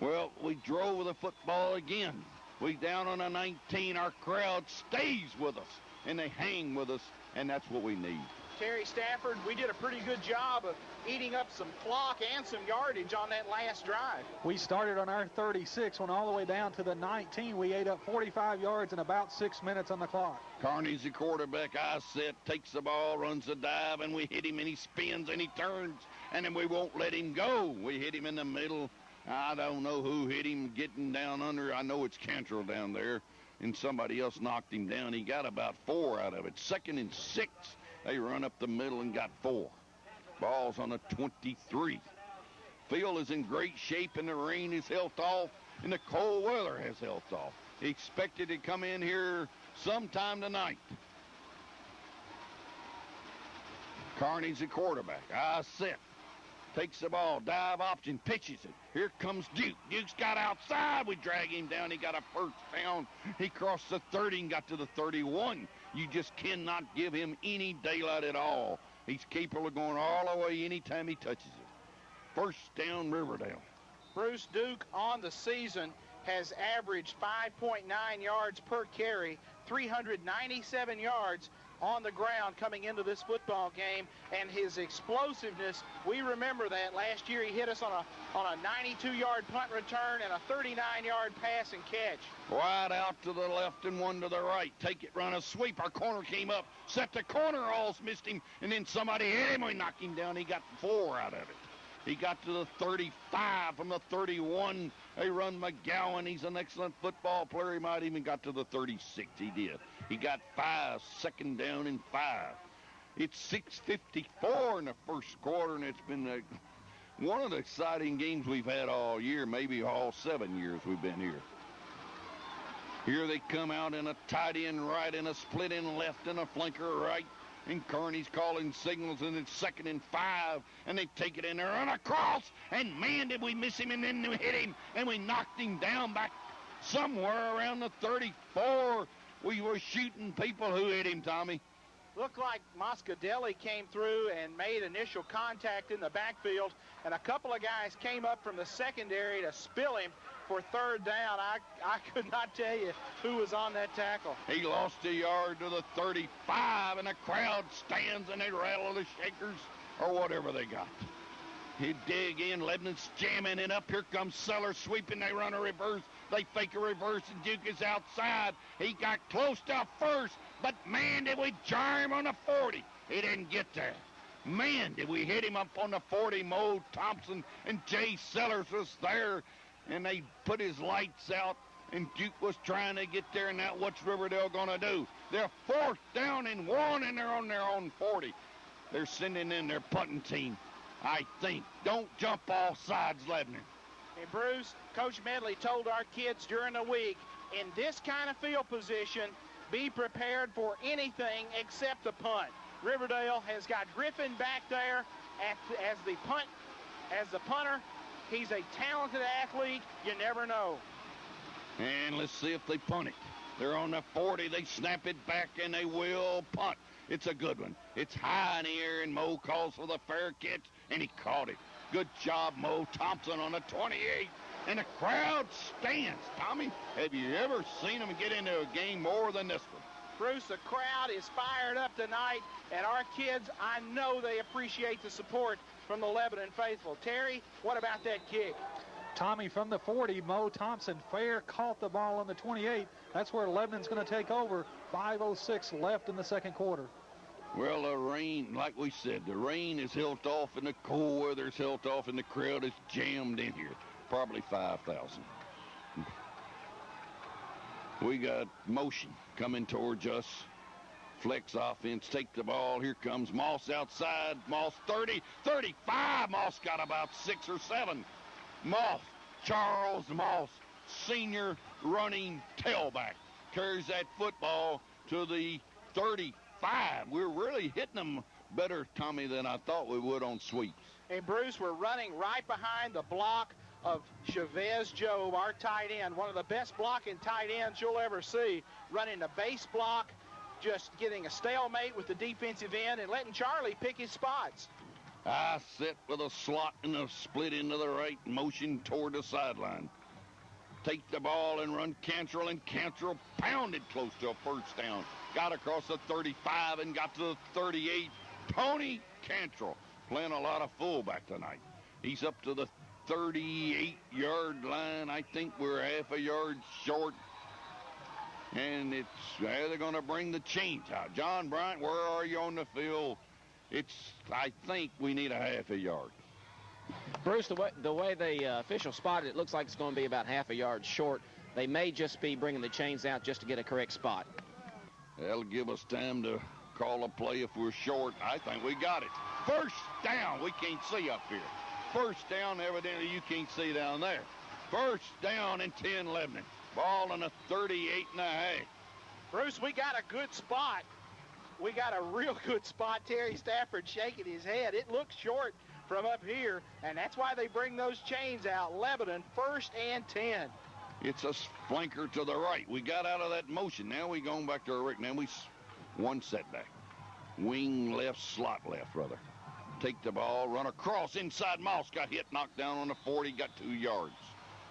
Well, we drove the football again. We down on a 19. Our crowd stays with us, and they hang with us, and that's what we need. Terry Stafford, we did a pretty good job of eating up some clock and some yardage on that last drive. We started on our 36, went all the way down to the 19. We ate up 45 yards in about 6 minutes on the clock. Carney's the quarterback. I set, takes the ball, runs the dive, and we hit him, and he spins, and he turns, and then we won't let him go. We hit him in the middle. I don't know who hit him getting down under. I know it's Cantrell down there, and somebody else knocked him down. He got about 4 out of it. 2nd and 6. They run up the middle and got 4. Ball's on a 23. Field is in great shape, and the rain is held off, and the cold weather has held off. Expected to come in here sometime tonight. Carney's the quarterback. I set. Takes the ball, dive option, pitches it. Here comes Duke. Duke's got outside. We drag him down. He got a first down. He crossed the 30 and got to the 31. You just cannot give him any daylight at all. He's capable of going all the way anytime he touches it. First down, Riverdale. Bruce, Duke on the season has averaged 5.9 yards per carry, 397 yards on the ground coming into this football game, and his explosiveness, we remember that. Last year he hit us on a 92-yard punt return and a 39-yard pass and catch. Wide out to the left and one to the right. Take it, run a sweep. Our corner came up, set the corner, alls missed him, and then somebody hit him. We knocked him down. He got 4 out of it. He got to the 35 from the 31. They run McGowan. He's an excellent football player. He might even got to the 36. He did. He got 5, 2nd down and 5. It's 6:54 in the first quarter, and it's been one of the exciting games we've had all year, maybe all 7 years we've been here. Here they come out in a tight end right and a split end left and a flanker right. And Carney's calling signals, and it's 2nd and 5, and they take it in there, run across, and man, did we miss him, and then we hit him, and we knocked him down back somewhere around the 34. We were shooting people. Who hit him, Tommy? Looked like Moscadelli came through and made initial contact in the backfield, and a couple of guys came up from the secondary to spill him for 3rd down. I could not tell you who was on that tackle. He lost a yard to the 35, and the crowd stands and they rattle the shakers or whatever they got. He dig in, Lebanon's jamming it up. Here comes Sellers sweeping. They run a reverse. They fake a reverse, and Duke is outside. He got close to first, but man, did we jar him on the 40. He didn't get there. Man, did we hit him up on the 40. Mo Thompson and Jay Sellers was there, and they put his lights out, and Duke was trying to get there, and now what's Riverdale going to do? They're 4th down and 1, and they're on their own 40. They're sending in their punting team, I think. Don't jump off sides, Lebanon. Hey, Bruce, Coach Medley told our kids during the week, in this kind of field position, be prepared for anything except the punt. Riverdale has got Griffin back there as the punter. He's a talented athlete. You never know. And let's see if they punt it. They're on the 40. They snap it back, and they will punt. It's a good one. It's high in the air, and Mo calls for the fair catch, and he caught it. Good job, Mo Thompson on the 28. And the crowd stands. Tommy, have you ever seen them get into a game more than this one? Bruce, the crowd is fired up tonight, and our kids, I know they appreciate the support from the Lebanon faithful. Terry, what about that kick? Tommy, from the 40, Mo Thompson fair caught the ball on the 28. That's where Lebanon's going to take over. 5:06 left in the second quarter. Well, the rain, like we said, the rain is held off, and the cold weather is held off, and the crowd is jammed in here. Probably 5,000. We got motion coming towards us. Flex offense, take the ball. Here comes Moss outside. Moss 30, 35. Moss got about 6 or 7. Moss, Charles Moss, senior running tailback, carries that football to the 35. We're really hitting them better, Tommy, than I thought we would on sweeps. Hey, Bruce, we're running right behind the block of Chavez Job, our tight end, one of the best blocking tight ends you'll ever see, running the base block, just getting a stalemate with the defensive end and letting Charlie pick his spots. I set with a slot and a split into the right, motion toward the sideline. Take the ball and run Cantrell, and Cantrell pounded close to a first down. Got across the 35 and got to the 38. Tony Cantrell playing a lot of fullback tonight. He's up to the 38-yard line. I think we're half a yard short. And they're going to bring the change out. John Bryant, where are you on the field? I think we need a half a yard. Bruce, the way the official spotted it, looks like it's going to be about half a yard short. They may just be bringing the chains out just to get a correct spot. That'll give us time to call a play if we're short. I think we got it. First down. We can't see up here. First down, evidently you can't see down there. First down and 10 Lebanon. Ball in a 38 and a half. Bruce, we got a good spot. We got a real good spot. Terry Stafford shaking his head. It looks short from up here, and that's why they bring those chains out. Lebanon, 1st and 10. It's a flanker to the right. We got out of that motion. Now we going back to our right. Now one setback. Wing left, slot left, brother. Take the ball, run across inside. Moss got hit, knocked down on the 40, got 2 yards.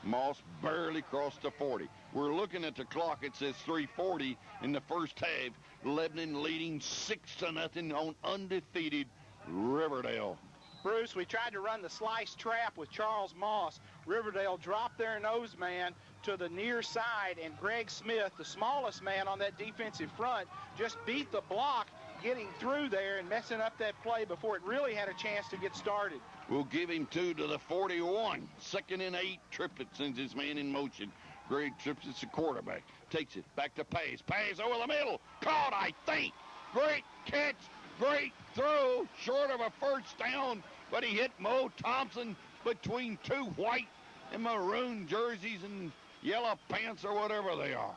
Moss barely crossed the 40. We're looking at the clock. It says 3:40 in the first half. Lebanon leading 6-0 on undefeated Riverdale. Bruce, we tried to run the slice trap with Charles Moss. Riverdale dropped their nose man to the near side, and Greg Smith, the smallest man on that defensive front, just beat the block, getting through there and messing up that play before it really had a chance to get started. We'll give him 2 to the 41. 2nd and 8. Triplett sends his man in motion. Greg Triplett's the quarterback. Takes it back to Pace. Pace over the middle. Caught, I think. Great catch. Great throw. Short of a first down, but he hit Mo Thompson between 2 white and maroon jerseys and yellow pants or whatever they are.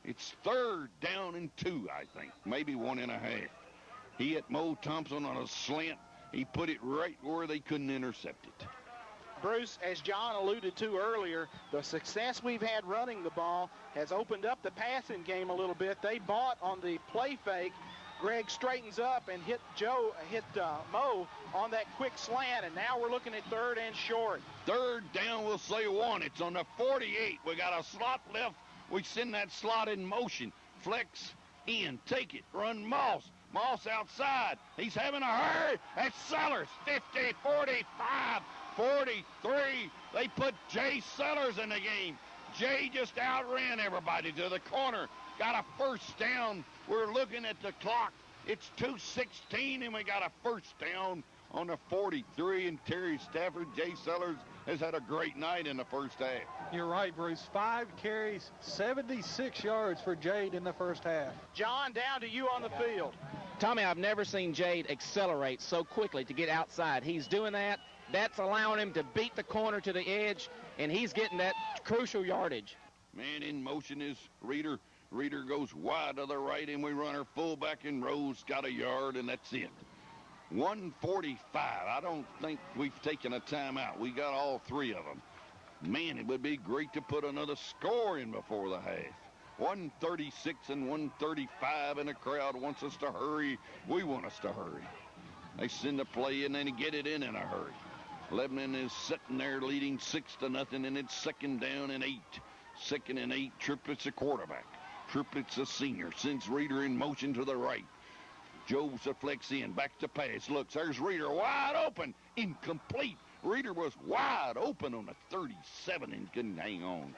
It's 3rd down and 2, I think. Maybe 1.5. He hit Mo Thompson on a slant. He put it right where they couldn't intercept it. Bruce, as John alluded to earlier, the success we've had running the ball has opened up the passing game a little bit. They bought on the play fake. Greg straightens up and hit Mo on that quick slant, and now we're looking at 3rd and short. 3rd down, we'll say 1. It's on the 48. We got a slot left. We send that slot in motion. Flex in. Take it. Run Moss. Moss outside. He's having a hurry. That's Sellers. 50, 45, 43. They put Jay Sellers in the game. Jay just outran everybody to the corner. Got a first down. We're looking at the clock. It's 2:16, and we got a first down on the 43. And Terry Stafford, Jay Sellers, has had a great night in the first half. You're right, Bruce. 5 carries, 76 yards for Jade in the first half. John, down to you on the field. Tommy, I've never seen Jade accelerate so quickly to get outside. He's doing that. That's allowing him to beat the corner to the edge, and he's getting that crucial yardage. Man in motion is Reeder. Reeder goes wide to the right, and we run our fullback, and Rose got a yard, and that's it. 1:45. I don't think we've taken a timeout. We got all 3 of them. Man, it would be great to put another score in before the half. 1:36 and 1:35, and the crowd wants us to hurry. We want us to hurry. They send the play and then get it in a hurry. Lebanon is sitting there leading 6-0, and it's 2nd down and 8. 2nd and 8. Triplett's a quarterback. Triplett's a senior. Sends Reeder in motion to the right. Job's a flex in. Back to pass. Looks, there's Reeder wide open. Incomplete. Reeder was wide open on the 37 and couldn't hang on.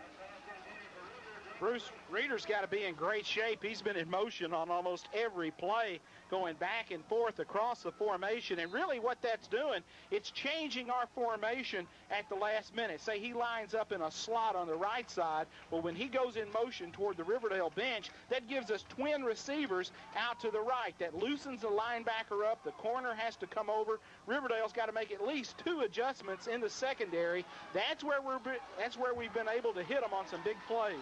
Bruce, Reeder's got to be in great shape. He's been in motion on almost every play, going back and forth across the formation. And really what that's doing, it's changing our formation at the last minute. Say he lines up in a slot on the right side. Well, when he goes in motion toward the Riverdale bench, that gives us twin receivers out to the right. That loosens the linebacker up. The corner has to come over. Riverdale's got to make at least 2 adjustments in the secondary. That's where we've been able to hit them on some big plays.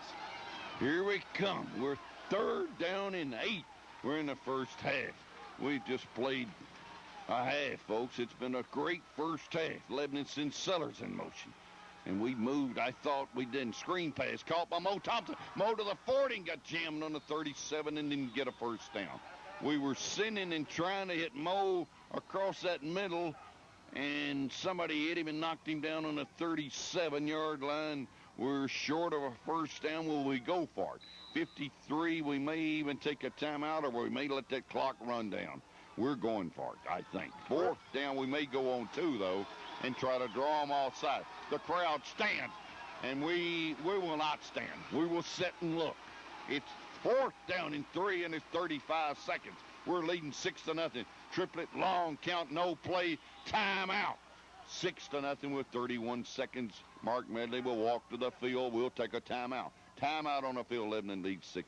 Here we come. We're 3rd down and 8. We're in the first half. We've just played a half, folks. It's been a great first half. Lebanon sends Sellers in motion. And we moved. I thought we didn't. Screen pass caught by Mo Thompson. Mo to the 40 and got jammed on the 37 and didn't get a first down. We were sending and trying to hit Mo across that middle and somebody hit him and knocked him down on the 37-yard line. We're short of a first down. Will we go for it? 53, we may even take a timeout, or we may let that clock run down. We're going for it, I think. Fourth down, we may go on 2, though, and try to draw them off side. The crowd stands, and we will not stand. We will sit and look. It's fourth down and 3, and it's 35 seconds. We're leading 6-0. Triplet, long count, no play, timeout. 6-0 with 31 seconds. Mark Medley will walk to the field. We'll take a timeout. Timeout on the field. Lebanon leads 6-0.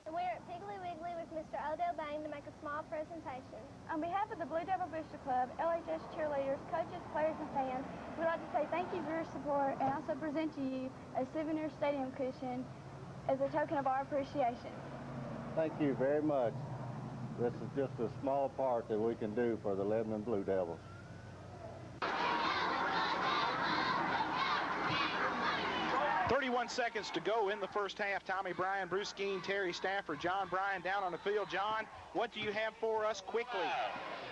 We're at Piggly Wiggly with Mr. Odell Bain to make a small presentation. On behalf of the Blue Devil Booster Club, LHS cheerleaders, coaches, players, and fans, we'd like to say thank you for your support and also present to you a souvenir stadium cushion as a token of our appreciation. Thank you very much. This is just a small part that we can do for the Lebanon Blue Devils. 31 seconds to go in the first half. Tommy Bryan, Bruce Skeen, Terry Stafford, John Bryan down on the field. John, what do you have for us quickly?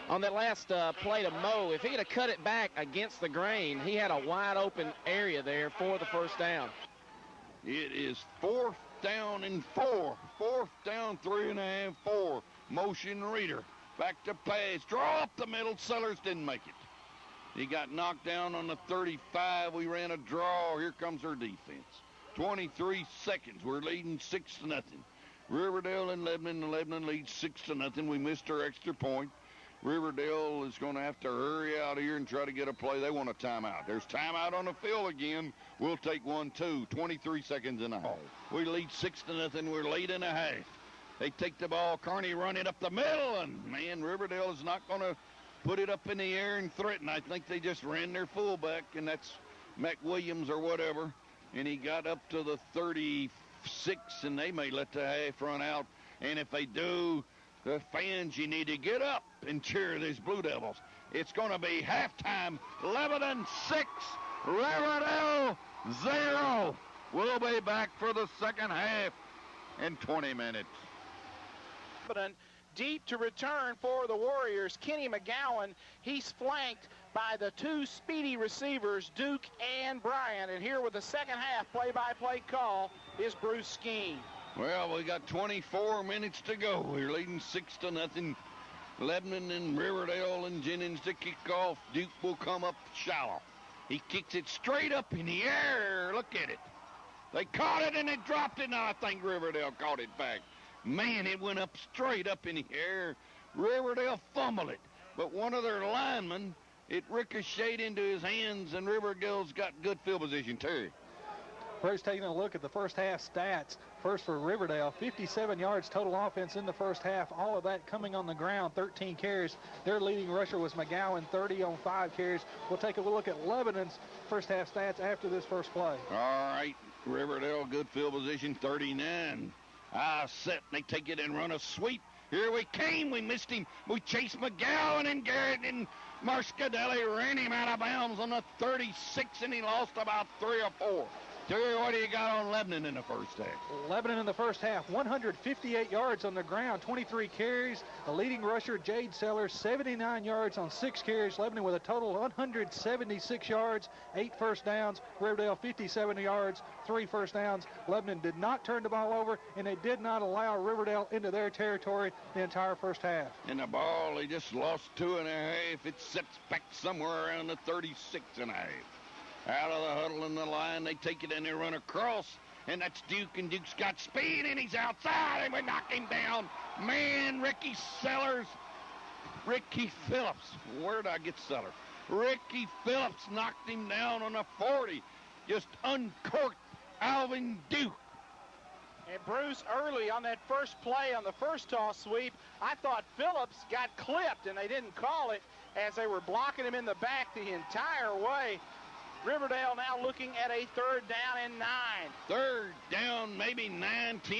On that last play to Mo, if he'd have cut it back against the grain, he had a wide open area there for the first down. It is fourth down and 4. Fourth down, 3.5, 4. Motion reader. Back to pass. Draw up the middle. Sellers didn't make it. He got knocked down on the 35. We ran a draw. Here comes our defense. 23 seconds. We're leading 6-0. Riverdale and Lebanon. The Lebanon leads 6-0. We missed our extra point. Riverdale is going to have to hurry out here and try to get a play. They want a timeout. There's timeout on the field again. We'll take 1, 2. 23 seconds and a half. We lead 6-0. We're late and a half. They take the ball. Kearney run it up the middle, and man, Riverdale is not going to put it up in the air and threaten. I think they just ran their fullback, and that's McWilliams or whatever, and he got up to the 36, and they may let the half run out. And if they do, the fans, you need to get up and cheer these Blue Devils. It's going to be halftime. Lebanon 6, Riverdale 0. We'll be back for the second half in 20 minutes. Deep to return for the Warriors, Kenny McGowan. He's flanked by the 2 speedy receivers, Duke and Bryan. And here with the second half play-by-play call is Bruce Skeen. Well, we got 24 minutes to go. We're leading 6-0. Lebanon and Riverdale and Jennings to kick off. Duke will come up shallow. He kicks it straight up in the air. Look at it. They caught it and they dropped it. Now I think Riverdale caught it back. Man, it went up straight up in the air. Riverdale fumbled it. But one of their linemen, it ricocheted into his hands, and Riverdale's got good field position, Terry. Bruce, taking a look at the first half stats. First for Riverdale, 57 yards total offense in the first half. All of that coming on the ground, 13 carries. Their leading rusher was McGowan, 30 on 5 carries. We'll take a look at Lebanon's first half stats after this first play. All right, Riverdale, good field position, 39. Set, they take it and run a sweep. Here we came, we missed him. We chased McGowan, and Garrett and Marscadelli ran him out of bounds on the 36, and he lost about 3 or 4. Terry, what do you got on Lebanon in the first half? Lebanon in the first half, 158 yards on the ground, 23 carries. The leading rusher, Jade Sellers, 79 yards on 6 carries. Lebanon with a total of 176 yards, 8 first downs. Riverdale 57 yards, 3 first downs. Lebanon did not turn the ball over, and they did not allow Riverdale into their territory the entire first half. And the ball, they just lost 2.5. It sets back somewhere around the 36.5. Out of the huddle in the line, they take it and they run across, and that's Duke, and Duke's got speed, and he's outside, and we knock him down. Man, Ricky Phillips, where did I get Sellers? Ricky Phillips knocked him down on the 40, just uncorked Alvin Duke. And Bruce, early on that first play on the first toss sweep, I thought Phillips got clipped, and they didn't call it as they were blocking him in the back the entire way. Riverdale now looking at a 3rd down and 9. 3rd down, maybe 9, 10.